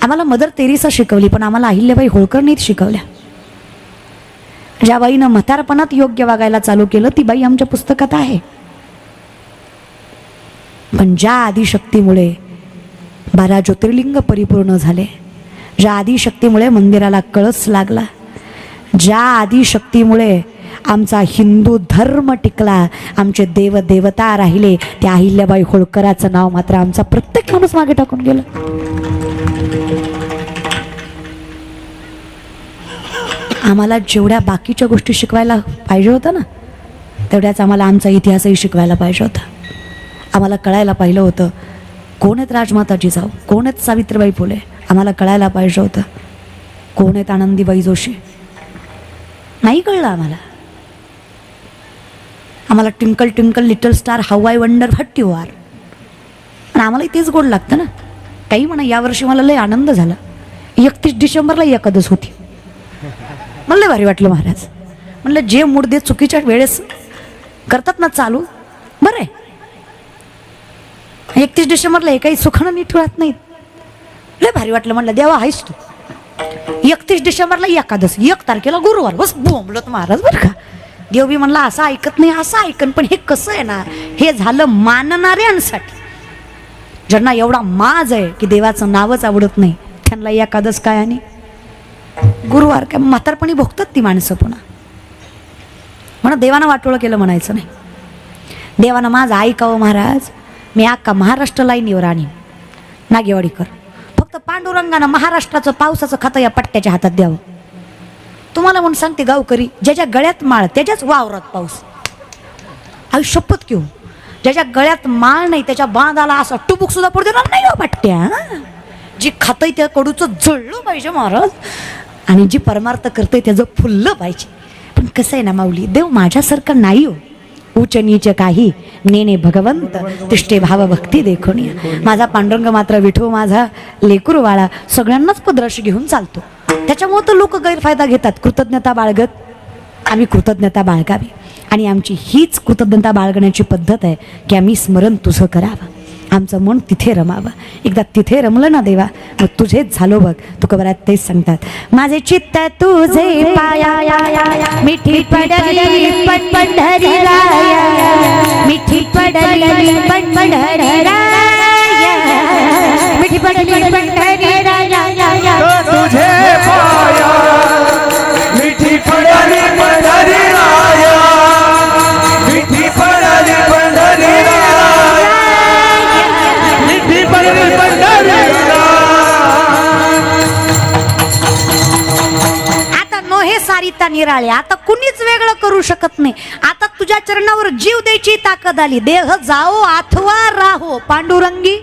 आम्हाला mother Theresa शिकवली, पण आम्हाला अहिल्याबाई होळकरनीच शिकवल्या. ज्या बाईनं म्हातारपणात योग्य वागायला चालू केलं ती बाई आमच्या पुस्तकात आहे. पण ज्या आदिशक्तीमुळे 12 ज्योतिर्लिंग परिपूर्ण झाले, ज्या आदिशक्तीमुळे मंदिराला कळस लागला, ज्या आदिशक्तीमुळे आमचा हिंदू धर्म टिकला, आमचे देव देवता राहिले, त्या अहिल्याबाई होळकराचं नाव मात्र आमचा प्रत्येक माणूस मागे टाकून गेला. आम्हाला जेवढ्या बाकीच्या गोष्टी शिकवायला पाहिजे होतं ना, तेवढ्याच आम्हाला आमचा इतिहासही शिकवायला पाहिजे होता. आम्हाला कळायला पाहिलं होतं कोण आहेत राजमाता जिजाऊ, कोण आहेत सावित्रीबाई फुले. आम्हाला कळायला पाहिजे होतं कोण आहेत आनंदीबाई जोशी. नाही कळलं आम्हाला. आम्हाला twinkle twinkle little star, how I wonder what you are. आणि आम्हालाही तेच गोड लागतं ना. काही म्हणा, यावर्षी मला लय आनंद झाला. 31 डिसेंबरला एकादश होती. मला लय भारी वाटलं महाराज. म्हणलं जे मुडदे चुकीच्या वेळेस करतात ना चालू, बरं आहे. 31 डिसेंबरला हे काही सुखानं नीट राहत नाहीत. लय भारी वाटलं. म्हणलं देवा आहेस तू. 31 डिसेंबरला एकादश, 1 तारखेला गुरुवार. बस बोंबलत महाराज बरं का. देव बी म्हणला असं ऐकत नाही, असं ऐकन. पण हे कसं आहे ना, हे झालं मानणाऱ्यांसाठी. ज्यांना एवढा माज आहे की देवाचं नावच आवडत नाही, त्यांना एकादश काय आणि गुरुवार काय. म्हातारपणी भोगतात ती माणसं पुन्हा. म्हणून देवानं वाटोळं केलं म्हणायचं नाही. देवानं माझं ऐकावं महाराज. मी अख्खा महाराष्ट्र लाईनीवर आणि नागेवाडीकर. फक्त पांडुरंगानं महाराष्ट्राचं पावसाचं खातं या पट्ट्याच्या हातात द्यावं. तुम्हाला म्हणून सांगते गावकरी, ज्याच्या गळ्यात माळ त्याच्याच वावरात पाऊस. आई शपथ घेऊ, ज्याच्या गळ्यात माळ नाही त्याच्या बांधाला असा टुबुक सुद्धा पडू देणार नाही हो पट्ट्या. जी खातंय त्या कडूचं जळलं पाहिजे महाराज, आणि जी परमार्थ करतंय त्याचं फुललं पाहिजे. पण कसं आहे ना माऊली, देव माझ्यासारखं नाही हो. उच्च नीच काही नेने भगवंत तिष्ठे भाव भक्ती देखून. माझा पांडुरंग मात्र विठू माझा लेकरू वाळा सगळ्यांनाच पदराशी घेऊन चालतो. त्याच्यामुळे तर लोक गैरफायदा घेतात. कृतज्ञता बाळगत आम्ही कृतज्ञता बाळगावी. आणि आमची हीच कृतज्ञता बाळगण्याची पद्धत आहे की आम्ही स्मरण तुझं करावं, आमचं मन तिथे रमावं. एकदा तिथे रमलं ना देवा, मग तुझेच झालो बघ. तुकोबरात तेच सांगतात, माझे चित्त तुझे पाया मिठी पडली पण पंढरी राया, मिठी पडली पण पंढरी राया, मिठी पडली पंढरी राया, तुझे पाया मिठी पडली पंढरी राया, मिठी पडली पंढरी राया, मिठी पडली पंढरी राया. आता नोहे सारिता निराळे, आता कुणीच वेगळं करू शकत नाही. आता तुझ्या चरणावर जीव द्यायची ताकद आली. देह जाओ अथवा राहो पांडुरंगी.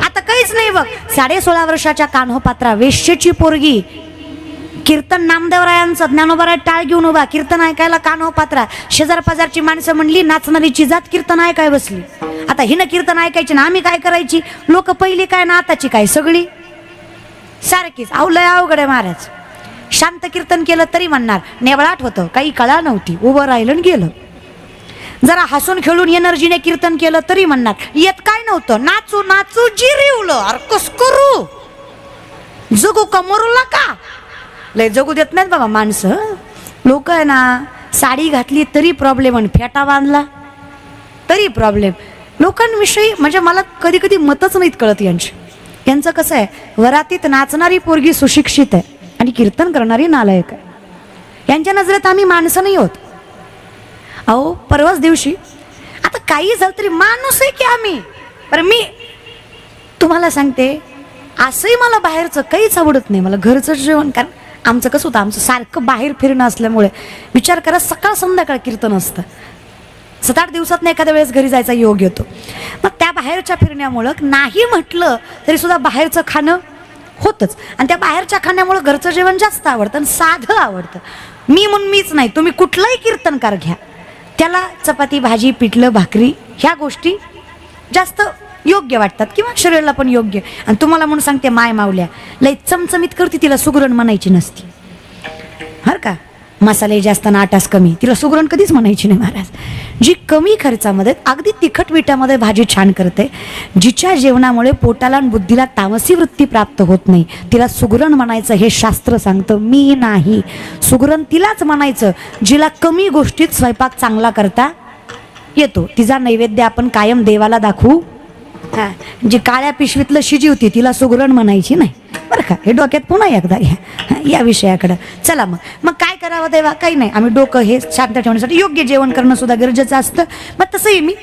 आता काहीच नाही बघ. 16.5 वर्षाच्या कान्होपात्रा वेश्येची पोरगी कीर्तन नामदेवरायांचं ज्ञानोबराय टाळ घेऊन उभा, कीर्तन ऐकायला कान्होपात्रा. शेजार पाजारची माणसं म्हणली नाचणारीची जात कीर्तन ऐकाय बसली. आता हिनं कीर्तन ऐकायची ना आम्ही काय करायची. लोक पहिली काय ना आताची काय सगळी सारखीच. लय अवघड आहे महाराज. शांत कीर्तन केलं तरी म्हणणार नेवळाट होतं, काही कळा नव्हती, उभं राहिलं आणि गेलं. जरा हसून खेळून एनर्जीने कीर्तन केलं तरी म्हणणार येत काय नव्हतं, नाचू नाचू जिरीवलं. अरे कस करू, जगू का मरूला का. लय जगू देत नाहीत बाबा माणसं. लोक आहे ना, साडी घातली तरी प्रॉब्लेम आणि फेटा बांधला तरी प्रॉब्लेम. लोकांविषयी म्हणजे मला कधी कधी मतच नाहीत कळत यांची. यांचं कसं आहे, वरातीत नाचणारी पोरगी सुशिक्षित आहे आणि कीर्तन करणारी नालायक आहे. यांच्या नजरेत आम्ही माणसं नाही होत. अहो परवाच दिवशी, आता काही झालं तरी माणूस आहे की आम्ही. बरं मी तुम्हाला सांगते, असंही मला बाहेरचं काहीच आवडत नाही. मला घरचं जेवण, कारण आमचं कसं होतं, आमचं सारखं बाहेर फिरणं असल्यामुळे विचार करा सकाळ संध्याकाळ कीर्तन असतं. 7-8 दिवसात एखाद्या वेळेस घरी जायचा योग येतो. मग त्या बाहेरच्या फिरण्यामुळं नाही म्हटलं तरी सुद्धा बाहेरचं खाणं होतंच. आणि त्या बाहेरच्या खाण्यामुळं घरचं जेवण जास्त आवडतं आणि साधं आवडतं. मी म्हणून मीच नाही, तुम्ही कुठलाही कीर्तनकार घ्या, त्याला चपाती भाजी पिठलं भाकरी ह्या गोष्टी जास्त योग्य वाटतात किंवा शरीराला पण योग्य. आणि तुम्हाला म्हणून सांगते, माय मावल्या लय चमचमीत करते, तिला सुगरण म्हणायची नसती. हर का मसाले जास्त आणि आटास कमी, तिला सुगरण कधीच म्हणायची नाही महाराज. जी कमी खर्चामध्ये अगदी तिखट मिठामध्ये भाजी छान करते, जिच्या जेवणामुळे पोटाला आणि बुद्धीला तामसी वृत्ती प्राप्त होत नाही, तिला सुगरण म्हणायचं हे शास्त्र सांगतं, मी नाही. सुगरण तिलाच म्हणायचं जिला कमी गोष्टीत स्वयंपाक चांगला करता येतो. तिचा नैवेद्य आपण कायम देवाला दाखवू. हां, जी काळ्या पिशवीतलं शिजीवती तिला सुगरण म्हणायची नाही बरं का. हे डोक्यात पुन्हा एकदा घ्या या विषयाकडं. चला मग काय करावं देवा? काही नाही, आम्ही डोकं हे शांत ठेवण्यासाठी योग्य जेवण करणं सुद्धा गरजेचं असतं. मग तसंही मी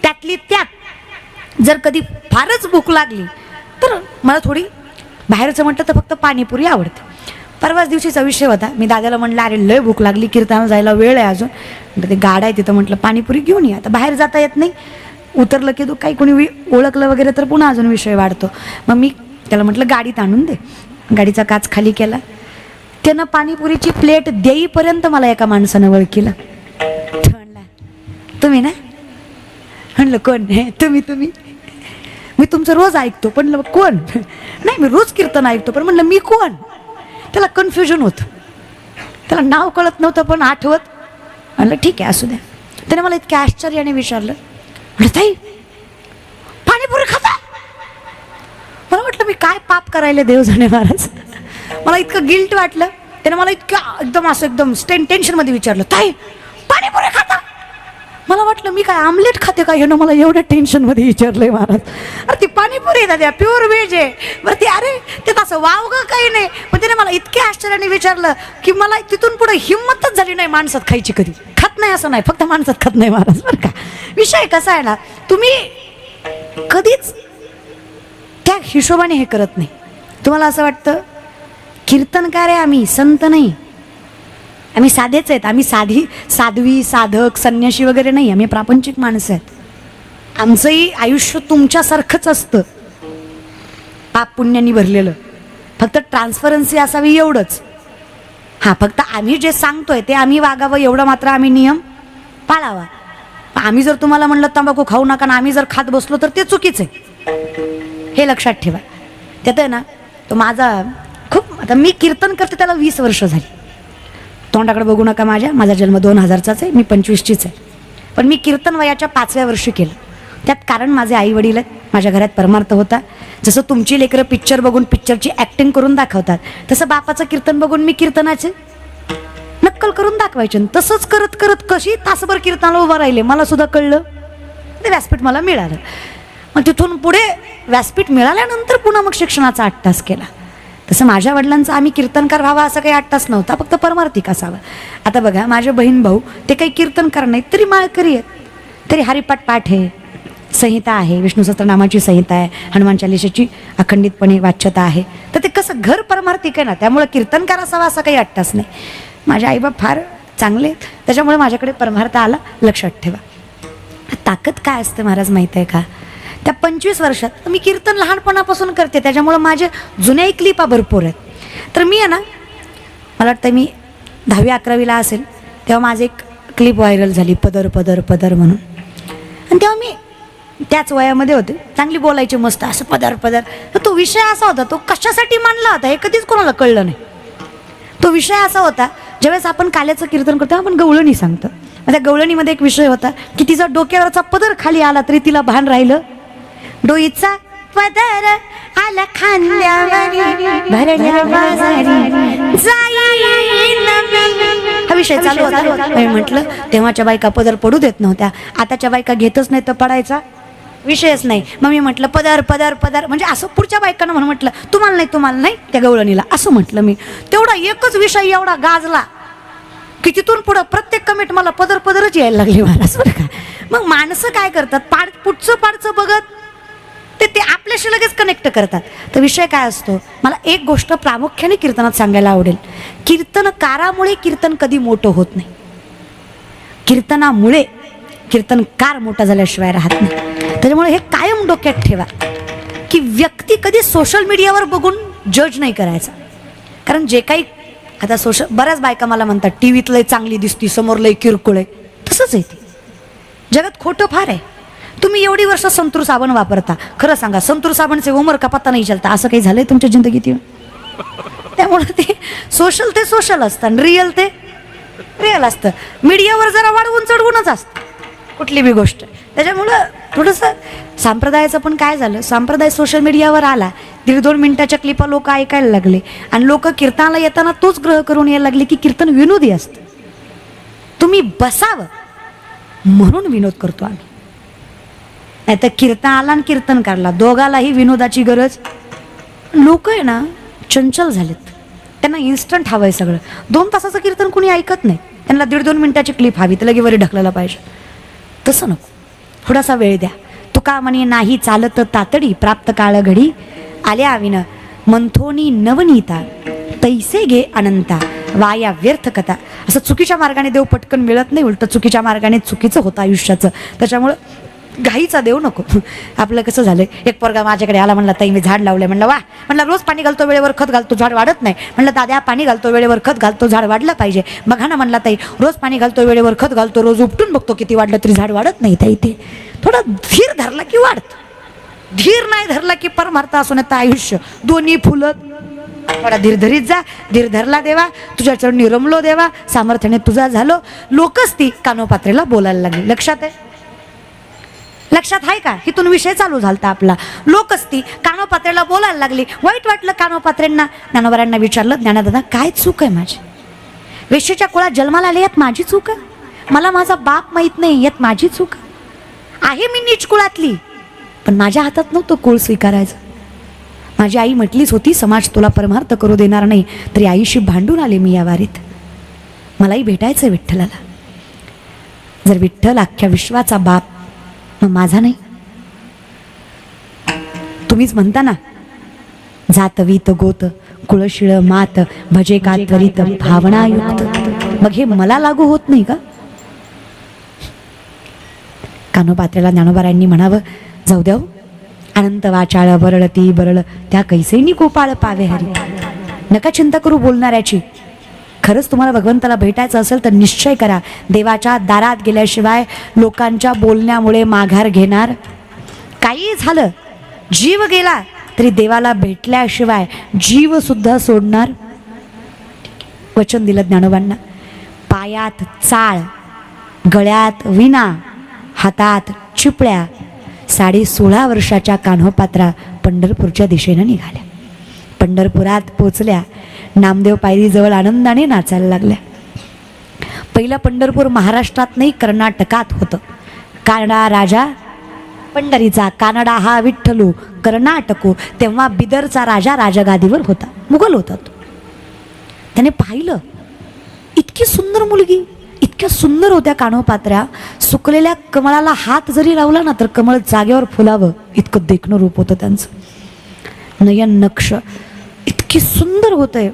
त्यातली त्यात जर कधी फारच भूक लागली तर मला थोडी बाहेरचं म्हटलं तर फक्त पाणीपुरी आवडते. परवाच दिवशीचा विषय होता, मी दादाला म्हटलं अरे लय भूक लागली, कीर्तनाला जायला वेळ आहे अजून, ते गाडा आहे तिथं, म्हटलं पाणीपुरी घेऊन या. आता बाहेर जाता येत नाही, उतरलं की तू काही कोणी ओळखलं वगैरे तर पुन्हा अजून विषय वाढतो. मग मी त्याला म्हटलं गाडीत आणून दे. गाडीचा काच खाली केला, त्यानं पाणीपुरीची प्लेट देईपर्यंत मला एका माणसानं ओळखीलं. म्हणला तुम्ही ना? म्हणलं कोण? तुम्ही मी तुमचं रोज ऐकतो. पण म्हणलं कोण? नाही मी रोज कीर्तन ऐकतो, पण म्हणलं मी कोण? त्याला कन्फ्युजन होतं, त्याला नाव कळत नव्हतं पण आठवत. म्हणलं ठीक आहे असू द्या. त्याने मला इतक्या आश्चर्याने विचारलं, म्हणलं ताई पाणीपुरी खाता? मला वाटलं मी काय पाप करायला देव जाणे महाराज. मला इतकं गिल्ट वाटलं. त्याने मला एकदम टेन्शनमध्ये विचारलं, ताई पाणीपुरी खाता? मला वाटलं मी काय आमलेट खाते का, ह्यानं मला एवढ्या टेन्शनमध्ये विचारलंय महाराज. अरे ती पाणीपुरी दाद्या प्युअर व्हेज आहे बरं. ती अरे ते तसं वावगं काही नाही. पण त्याने मला इतक्या आश्चर्याने विचारलं की मला तिथून पुढे हिंमतच झाली नाही माणसात खायची. कधी खात नाही असं नाही, फक्त माणसात खात नाही महाराज बरं का. विषय कसा आहे ना, तुम्ही कधीच त्या हिशोबाने हे करत नाही. तुम्हाला असं वाटतं कीर्तनकार आहे आम्ही, संत नाही, आम्ही साधेच आहेत, आम्ही साध्वी साधक संन्याशी वगैरे नाही, आम्ही प्रापंचिक माणसं आहेत. आमचंही आयुष्य तुमच्यासारखंच असतं, पाप पुण्यानी भरलेलं, फक्त ट्रान्सफरन्सी असावी एवढंच. हां, फक्त आम्ही जे सांगतोय ते आम्ही वागावं एवढं मात्र आम्ही नियम पाळावा. आम्ही जर तुम्हाला म्हणलं तंबाखू खाऊ नका आणि आम्ही जर खात बसलो तर ते चुकीचं आहे, हे लक्षात ठेवा. त्यात आहे ना, तो माझा खूप, आता मी कीर्तन करते त्याला 20 वर्ष झाली. तोंडाकडे बघू नका माझा जन्म 2000चाच आहे, मी 25चीच आहे. पण मी कीर्तन वयाच्या 5व्या वर्षी केलं. त्यात कारण माझे आई वडील आहेत, माझ्या घरात परमार्थ होता. जसं तुमची लेकरं पिक्चर बघून पिक्चरची ॲक्टिंग करून दाखवतात, तसं बापाचं कीर्तन बघून मी कीर्तनाचे नक्कल करून दाखवायचे. तसंच करत करत कशी तासभर कीर्तनाला उभं राहिले, मला सुद्धा कळलं ते व्यासपीठ मला मिळालं. मग तिथून पुढे व्यासपीठ मिळाल्यानंतर पुन्हा मग शिक्षणाचा 8 तास केला. तसं माझ्या वडिलांचा आम्ही कीर्तनकार व्हावा असं काही 8 तास नव्हता, फक्त परमार्थिक असावा. आता बघा माझे बहीण भाऊ ते काही कीर्तनकार नाहीत, तरी माळकरी आहेत, तरी हरिपाठ पाठ आहे, संहिता आहे, विष्णू सहस्त्रनामाची संहिता आहे, हनुमान चालिसेची अखंडितपणे वाच्यता आहे. तर ते कसं घर परमार्थिक आहे ना, त्यामुळे कीर्तनकार असावा असं काही 8 तास नाही. माझे आईबाप फार चांगले आहेत, त्याच्यामुळे माझ्याकडे परमार्थ आला. लक्षात ठेवा ताकद काय असते महाराज माहीत आहे का? त्या 25 वर्षात मी कीर्तन लहानपणापासून करते, त्याच्यामुळं माझे जुन्याही क्लिपा भरपूर आहेत. तर मी आहे ना, मला वाटतं मी 10वी-11वीला असेल तेव्हा माझी एक क्लिप व्हायरल झाली, पदर पदर पदर म्हणून. आणि तेव्हा मी त्याच वयामध्ये होते, चांगली बोलायची मस्त असं पदर पदर. तर तो विषय असा होता, तो कशासाठी मांडला होता हे कधीच कोणाला कळलं नाही. तो विषय असा होता, ज्यावेळेस आपण काल्याचं कीर्तन करतो आपण गवळणी सांगतो. त्या गवळणीमध्ये एक विषय होता की तिचा डोक्यावरचा पदर खाली आला तरी तिला भान राहिलं, डोईचा पदर आला खांद्यावरी भरल्या बाजारी जाईन. हा विषय चालू होता. मी म्हटलं तेव्हाच्या बायका पदर पडू देत नव्हत्या, आताच्या बायका घेतच नाही तर पडायचा विषयच नाही. मग मी म्हटलं पदर पदर पदर म्हणजे असं पुढच्या बायकांना म्हणून म्हटलं तुम्हाला नाही त्या गवळणीला असं म्हटलं मी. तेवढा एकच विषय एवढा गाजला की तिथून पुढं प्रत्येक कमेंट मला पदर पदरच यायला लागली महाराज बरं का. मग माणसं काय करतात, पुढचं पाडचं बघत ते आपल्याशी लगेच कनेक्ट करतात. तर विषय काय असतो, मला एक गोष्ट प्रामुख्याने कीर्तनात सांगायला आवडेल, कीर्तनकारामुळे कीर्तन कधी मोठं होत नाही, कीर्तनामुळे कीर्तनकार मोठा झाल्याशिवाय राहत नाही. त्याच्यामुळे हे कायम डोक्यात ठेवा की व्यक्ती कधी सोशल मीडियावर बघून जज नाही करायचा. कारण जे काही आता बऱ्याच बायका मला म्हणतात टी व्हीत लय चांगली दिसती, समोर लय किरकोळ आहे. तसंच आहे ते जगात, खोटं फार आहे. तुम्ही एवढी वर्ष संतूर साबण वापरता, खरं सांगा संतूर साबणचे उमर का पत्ता नाही चलता, असं काही झालंय तुमच्या जिंदगीत? त्यामुळे ते सोशल असतं, रिअल ते रिअल असतं. मीडियावर जरा वाढवून चढवूनच असतं कुठली बी गोष्ट. त्याच्यामुळं थोडंसं संप्रदायाचं पण काय झालं, संप्रदाय सोशल मीडियावर आला, 1.5-2 मिनिटाच्या क्लिपा लोक ऐकायला लागले आणि लोक कीर्तनाला येताना तोच ग्रह करून यायला लागले की कीर्तन विनोदी असतं, तुम्ही बसावं म्हणून विनोद करतो आम्ही. नाही तर कीर्तन आला आणि कीर्तन काढला, दोघालाही विनोदाची गरज. लोक आहे ना चंचल झालेत, त्यांना इन्स्टंट हवंय सगळं. 2 तासाचं कीर्तन कोणी ऐकत नाही, त्यांना 1.5-2 मिनिटाची क्लिप हवी, तर लगे वरी ढकलायला पाहिजे. तसं नको, थोडासा वेळ द्या. तुका म्हणे नाही चालत तातडी, प्राप्त काळ घडी आल्या आविन मंथोनी नवनीता, तैसे घे अनंता वाया व्यर्थ कथा. असं चुकीच्या मार्गाने देव पटकन मिळत नाही, उलट चुकीच्या मार्गाने चुकीचं होतं आयुष्याचं. त्याच्यामुळं घाईचा देव नको. आपलं कसं झालंय, एक पोरगा माझ्याकडे आला, म्हणला ताई मी झाड लावलंय. म्हणलं वा. म्हणलं रोज पाणी घालतो वेळेवर, खत घालतो, झाड वाढत नाही. म्हणलं दादा पाणी घालतो वेळेवर, खत घालतो, झाड वाढलं पाहिजे. बघा ना म्हणला ताई, रोज पाणी घालतो वेळेवर, खत घालतो, रोज उपटून बघतो किती वाढलं तरी झाड वाढत नाही ताई. ते थोडा धीर धरला की वाढतं, धीर नाही धरला की परमार्थ असून येतं आयुष्य, दोन्ही फुलं. थोडा धीर धरीत जा. धीर धरला देवा, तुझ्या चरणी रमलो देवा, सामर्थ्याने तुझा झालो. लोकच ती कानोपात्रेला बोलायला लागली. लक्षात आहे, लक्षात आहे का? हिथून विषय चालू झालता आपला. लोकच ती कानोपात्रेला बोलायला लागली. वाईट वाटलं कानोपात्रेंना. ज्ञानोबारांना विचारलं, ज्ञानदादा काय चूक आहे माझी? वेश्येच्या कुळात जन्माला आले यात माझी चूक आहे? मला माझा बाप माहीत नाही यात माझी चूक आहे? मी नीच कुळातली, पण माझ्या हातात नव्हतं कुळ स्वीकारायचं. माझी आई म्हटलीच होती, समाज तुला परमार्थ करू देणार नाही, तरी आईशी भांडून आले मी या वारीत. मलाही भेटायचं विठ्ठलाला. जर विठ्ठल अख्ख्या विश्वाचा बाप, मग माझा नाही? तुम्हीच म्हणता ना, जात वीत गोत कुळशिळ मात भजे का त्वरित भावनायुक्त. मग हे मला लागू होत नाही का? कानोपात्रेला ज्ञानोबारायांनी म्हणावं, जाऊ द्या अनंत वाचाळ बरळती बरळ त्या कैसेनी गोपाळ पावे हरी. नका चिंता करू बोलणाऱ्याची. खरंच तुम्हाला भगवंताला भेटायचं असेल तर निश्चय करा, देवाच्या दारात गेल्याशिवाय लोकांच्या बोलण्यामुळे माघार घेणार. काही झालं, जीव गेला तरी देवाला भेटल्याशिवाय जीव सुद्धा सोडणार. वचन दिलं ज्ञानोबांना. पायात चाळ, गळ्यात विणा, हातात चिपळ्या, 16.5 वर्षाच्या कान्होपात्रा पंढरपूरच्या दिशेनं निघाल्या. पंढरपुरात पोचल्या. नामदेव पायरीजवळ आनंदाने नाचायला लागल्या. पहिलं पंढरपूर महाराष्ट्रात नाही, कर्नाटकात होतं. कानडा राजा पंढरीचा, कानडा हा विठ्ठलू, कर्नाटको. तेव्हा बिदरचा राजा राजगादीवर होता, मुघल होता तो. त्याने पाहिलं, इतकी सुंदर मुलगी, इतक्या सुंदर होत्या कान्होपात्र्या. सुकलेल्या कमळाला हात जरी लावला ना तर कमळ जागेवर फुलावं इतकं देखणं रूप होतं त्यांचं. नयन नक्ष इतकी सुंदर होतंय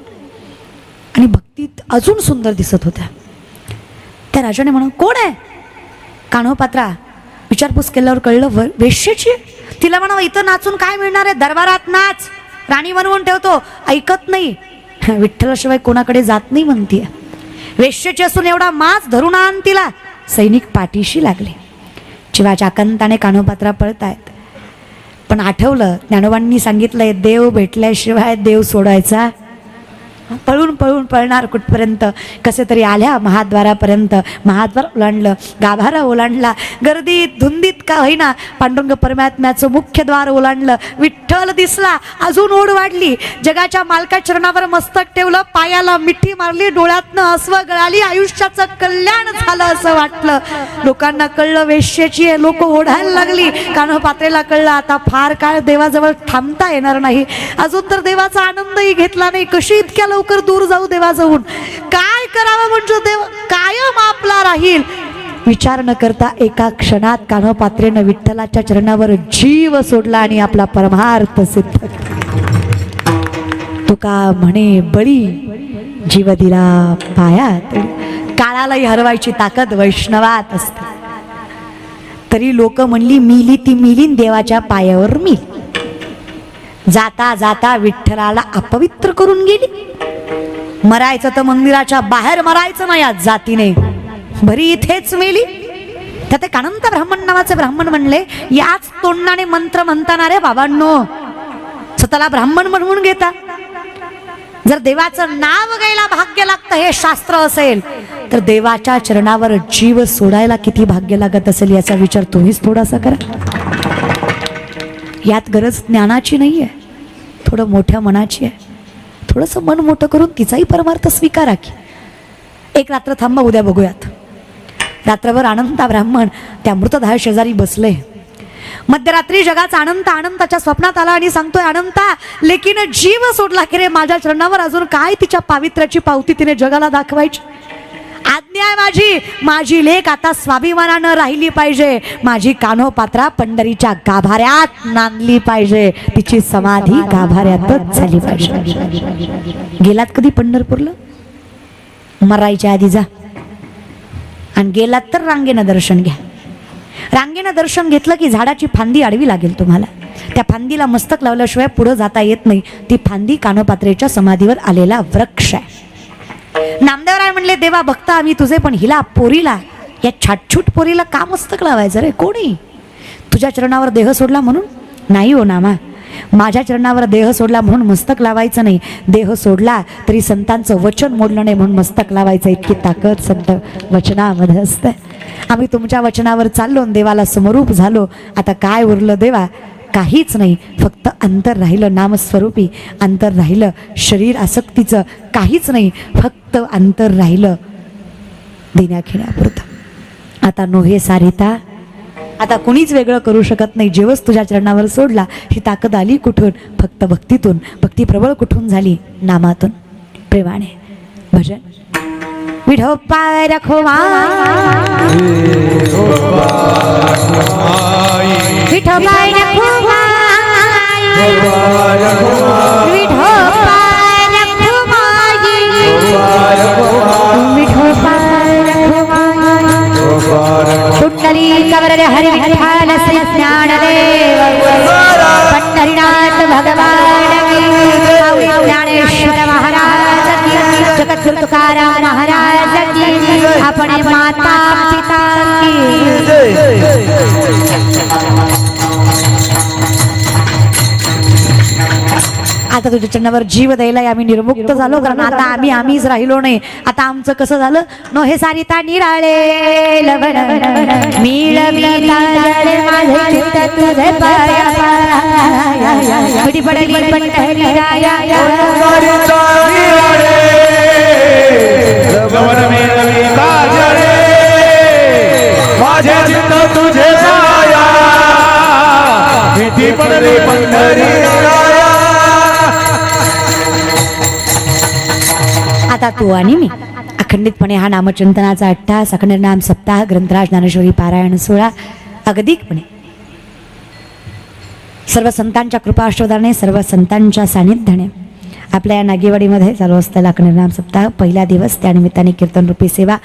आणि भक्तीत अजून सुंदर दिसत होत्या. त्या राजाने म्हणून, कोण आहे? कान्होपात्रा. विचारपूस केल्यावर कळलं वेश्येची. तिला म्हणावं, इथं नाचून काय मिळणार आहे? दरबारात नाच, राणी बनवून ठेवतो. ऐकत नाही, विठ्ठलाशिवाय कोणाकडे जात नाही म्हणतीये. वेश्येची असून एवढा मास धरून आण तिला. सैनिक पाठीशी लागले. जीवाच्या आकांताने कान्होपात्रा पळतायत. पण आठवलं, ज्ञानोबांनी सांगितलंय, देव भेटल्याशिवाय देव सोडायचा. पळून पळून पळणार कुठपर्यंत? कसे तरी आल्या महाद्वारापर्यंत. महाद्वार ओलांडलं, गाभारा ओलांडला, गर्दीत धुंदीत का होईना पांडुरंग परमात्म्याचं मुख्य द्वार ओलांडलं. विठ्ठल दिसला. अजून ओढ वाढली. जगाच्या मालका चरणावर मस्तक ठेवलं, पायाला मिठी मारली, डोळ्यातनं अस्व गळाली. आयुष्याचं कल्याण झालं असं वाटलं. लोकांना कळलं वेश्येची आहे. लोक ओढायला लागली. कान्होपात्रेला कळलं, आता फार काळ देवाजवळ थांबता येणार नाही. अजून तर देवाचा आनंदही घेतला नाही. कशी इतक्या लवकर दूर जाऊ देवाजवळून? काय करावं म्हणजे देव कायम आपला राहील? विचार न करता एका क्षणात कान्होपात्रेनं विठ्ठलाच्या चरणावर जीव सोडला आणि आपला परमार्थ सिद्ध केला. तुका म्हणे बळी जीव दिला पायात. काळालाही हरवायची ताकद वैष्णवात असते. तरी लोक म्हणली, मिली ती मिली, देवाच्या पायावर मिली. जाता जाता विठ्ठलाला अपवित्र करून गेली. मरायचं तर मंदिराच्या बाहेर मरायचं ना या जातीने, बरी इथेच मेली. त्यात एक अनंत ब्राह्मण नावाचे ब्राह्मण म्हणले, याच तोंडाने मंत्र म्हणताना रे बाबांनो स्वतःला ब्राह्मण म्हणून घेता. जर देवाचं नाव घ्यायला भाग्य लागतं हे शास्त्र असेल तर देवाच्या चरणावर जीव सोडायला किती भाग्य लागत असेल याचा विचार तुम्हीच थोडासा करा. यात गरज ज्ञानाची नाही आहे, थोडं मोठ्या मनाची आहे. थोडंसं मन मोठं करून तिचाही परमार्थ स्वीकारा की. एक रात्र थांबा, उद्या बघूयात. रात्रभर अनंता ब्राह्मण त्या मृतदेहा शेजारी बसले. मध्यरात्री जगाचा अनंताच्या स्वप्नात आला आणि सांगतोय, अनंता लेकीनं जीव सोडला की रे, माझ्या चरणावर अजून काय तिच्या पावित्र्याची पावती तिने जगाला दाखवायची. आज्ञा आहे माझी लेक आता स्वाभिमानानं राहिली पाहिजे. माझी कान्होपात्रा पंढरीच्या गाभाऱ्यात नांदली पाहिजे. तिची समाधी गाभाऱ्यातच झाली पाहिजे. गेलात कधी पंढरपूरला? मरायच्या आधी जा, आणि गेलात तर रांगेनं दर्शन घ्या. रांगेनं दर्शन घेतलं की झाडाची फांदी आडवी लागेल तुम्हाला. त्या फांदीला मस्तक लावल्याशिवाय पुढे जाता येत नाही. ती फांदी कान्होपात्रेच्या समाधीवर आलेला वृक्ष आहे. नामदेवराय म्हणले, देवा भक्त आम्ही तुझे, पण हिला पोरीला, या छाटछूट पोरीला का मस्तक लावायचं रे? कोणी तुझ्या चरणावर देह सोडला म्हणून? नाही हो नामा, माझ्या चरणावर देह सोडला म्हणून मस्तक लावायचं नाही. देह सोडला तरी संतांचं वचन मोडलं नाही म्हणून मस्तक लावायचं. इतकी ताकद संत वचनामध्ये असते. आम्ही तुमच्या वचनावर चाललो, देवाला समरूप झालो. आता काय उरलं देवा? काहीच नाही. फक्त अंतर राहिलं नामस्वरूपी, अंतर राहिलं शरीर आसक्तीचं. काहीच नाही, फक्त अंतर राहिलं देण्याखेण्यापुरतं. आता नोहे सारिता, आता कुणीच वेगळं करू शकत नाही. जेवच तुझ्या चरणावर सोडला. ही ताकद आली कुठून? फक्त भक्तीतून. भक्ती प्रबळ कुठून झाली? नामातून, प्रेमाने. भजन. विठोबा रखुमा, विठोबा रखुमा, विठोबा रखुमा, विठोबा रखुमा. कुंडली कवर हरि विठ्ठल श्री ज्ञानदेव पंढरीनाथ भगवान की, ज्ञानेश्वर महाराज की, जगद्गुरु तुकाराम महाराज की, अपने माता पिता की. आता तुझ्या चरणावर जीव द्यायला आम्ही निर्मुक्त झालो, कारण आता आम्हीच राहिलो नाही. आता आमचं कसं झालं? नोहे सारिता निराळे लवण मिळवी तारे माझे चित्त तुझे पाया पडी पडली पंढरी राया. सारिता निराळे लवण मिळवी तारे माझे चित्त तुझे पाया पडली पंढरी राया. आता तू आणि मी अखंडितपणे हा नामचिंतनाचा अट्टास, अखंड नाम सप्ताह, ग्रंथराज ज्ञानेश्वरी पारायण सोहळा अगदीकपणे सर्व संतांच्या कृपा आशीर्वादाने, सर्व संतांच्या सानिध्याने आपल्या या नागेवाडीमध्ये चालू असलेला अखंड नाम सप्ताह पहिला दिवस. त्यानिमित्ताने कीर्तन रूपी सेवा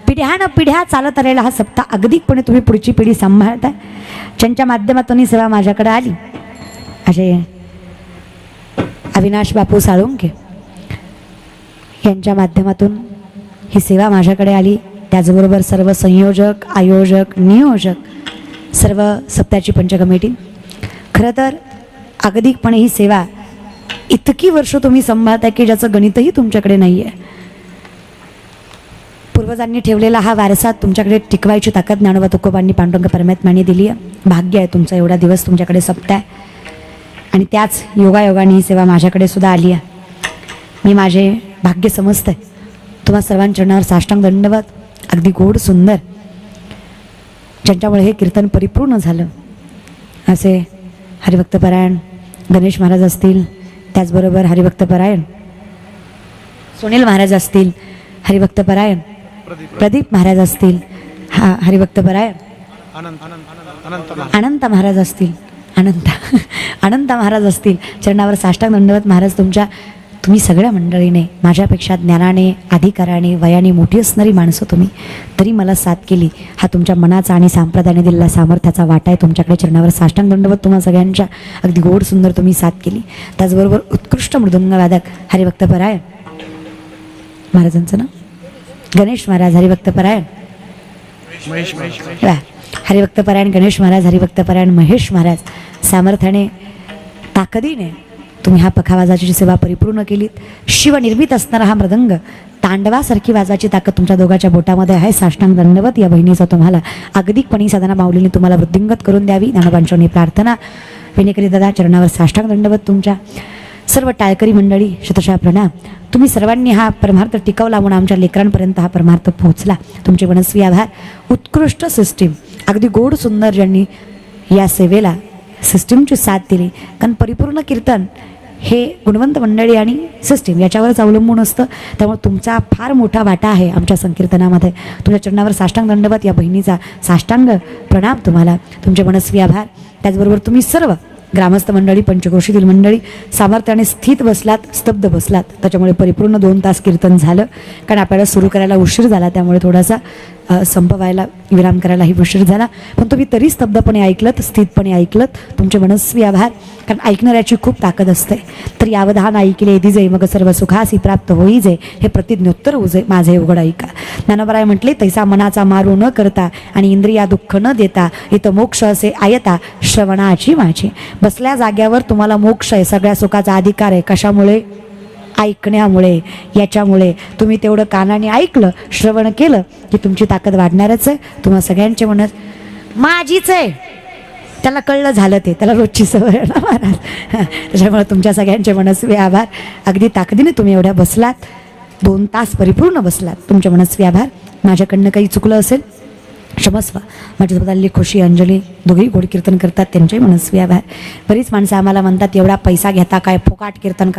पिढ्यानं पिढ्या चालत आलेला हा सप्ताह अगदीकपणे तुम्ही पुढची पिढी सांभाळताय. ज्यांच्या माध्यमातून ही सेवा माझ्याकडे आली, असे अविनाश बापू साळुंखे यांच्या माध्यमातून ही सेवा माझ्याकडे आली. त्याचबरोबर सर्व संयोजक, आयोजक, नियोजक, सर्व सप्त्याची पंच कमिटी. खरं तर अगदीकपणे ही सेवा इतकी वर्ष तुम्ही सांभाळताय की ज्याचं गणितही तुमच्याकडे नाही आहे. पूर्वजांनी ठेवलेला हा वारसा तुमच्याकडे टिकवायची ताकद ज्ञानोबा तुकोबांनी, पांडुरंग परमात्म्याने दिली आहे. भाग्य आहे तुमचा, एवढा दिवस तुमच्याकडे सप्ताह आहे. आणि त्याच योगायोगाने ही सेवा माझ्याकडे सुद्धा आली आहे. मी माझे भाग्य समजते. तुम्हा सर्वांच्या चरणावर साष्टांग दंडवत. अगदी गोड सुंदर, ज्यांच्यामुळे हे कीर्तन परिपूर्ण झालं असे हरिभक्तपरायण गणेश महाराज असतील, त्याचबरोबर हरिभक्तपरायण सुनील महाराज असतील, हरिभक्तपरायण प्रदीप महाराज असतील, हरिभक्तपरायण अनंत महाराज असतील, अनंत महाराज असतील. चरणावर साष्टांग दंडवत. महाराज तुम्ही सगळ्या मंडळीने, माझ्यापेक्षा ज्ञानाने, अधिकाराने, वयाने मोठी असणारी माणसं तुम्ही, तरी मला साथ केली. हा तुमच्या मनाचा आणि संप्रदायाने दिलेला सामर्थ्याचा वाटा आहे. तुमच्याकडे चरणावर साष्टांग दंडवत. तुम्हा सगळ्यांच्या अगदी गोड सुंदर तुम्ही साथ केली. त्याचबरोबर उत्कृष्ट मृदुंगवादक हरिभक्तपरायण महाराजांचं नाव गणेश महाराज, हरिभक्तपरायण हरिभक्तपरायण गणेश महाराज, हरिभक्तपरायण महेश महाराज सामर्थ्याने, ताकदीने तुम्ही हा पखावाजाची सेवा परिपूर्ण केलीत. शिवनिर्मित असणारा हा मृदंग तांडवासारखी वाजाची ताकद तुमच्या दोघांच्या बोटामध्ये आहे. साष्टांग दंडवत या बहिणीचा तुम्हाला अगदीकपणी साधना माऊलीने तुम्हाला वृद्धिंगत करून द्यावी. ज्ञानोबांची प्रार्थना. विनेकरी दादा चरणावर साष्टांग दंडवत. तुमच्या सर्व टाळकरी मंडळी शतशः प्रणाम. तुम्ही सर्वांनी हा परमार्थ टिकवला म्हणून आमच्या लेकरांपर्यंत हा परमार्थ पोहोचला. तुमचे मनस्वी आभार. उत्कृष्ट सिस्टीम, अगदी गोड सुंदर ज्यांनी या सेवेला सिस्टीमची साथ दिली. कारण परिपूर्ण कीर्तन हे गुणवंत मंडळी आणि सिस्टीम याच्यावरच अवलंबून असतं. त्यामुळे तुमचा फार मोठा वाटा आहे आमच्या संकीर्तनामध्ये. तुमच्या चरणावर साष्टांग दंडवत. या बहिणीचा साष्टांग प्रणाम तुम्हाला. तुमचे मनस्वी आभार. त्याचबरोबर तुम्ही सर्व ग्रामस्थ मंडळी, पंचक्रोशीतील मंडळी सामर्थ्याने स्थित बसलात, स्तब्ध बसलात. त्याच्यामुळे परिपूर्ण 2 तास कीर्तन झालं. कारण आपल्याला सुरू करायला उशीर झाला, त्यामुळे थोडासा संपवायला विराम करायलाही उशीर झाला. पण तुम्ही तरी स्तब्धपणे ऐकलत, स्थितपणे ऐकलत. तुमचे मनस्वी आभार. कारण ऐकणाऱ्याची खूप ताकद असते. तर यावधान ऐकले दिजे मग सर्व सुखासी प्राप्त होईजे, हे प्रतिज्ञोत्तर उजे माझे उघड ऐका. ज्ञानोबराय म्हटले, तैसा मनाचा मारू न करता आणि इंद्रिया दुःख न देता इथं मोक्ष असे आयता श्रवणाची माझी. बसल्या जाग्यावर तुम्हाला मोक्ष आहे, सगळ्या सुखाचा अधिकार आहे. कशामुळे? ऐकण्यामुळे. याच्यामुळे तुम्ही तेवढं कानाने ऐकलं, श्रवण केलं की तुमची ताकद वाढणारच आहे. तुम्हा सगळ्यांचे मनस माझीच आहे, त्याला कळलं झालं ते, त्याला रोजची सवय ना महाराज. त्याच्यामुळे तुमच्या सगळ्यांचे मनस्वी आभार. अगदी ताकदीने तुम्ही एवढ्या बसलात, 2 तास परिपूर्ण बसलात. तुमचे मनस्वी आभार. माझ्याकडनं काही चुकलं असेल क्षमस्व. माझ्यासोबत आलेली खुशी, अंजली दोघेही गोड कीर्तन करतात, त्यांचेही मनस्वी आभार. बरीच माणसं आम्हाला म्हणतात, एवढा पैसा घेता काय, फुकाट कीर्तन करा.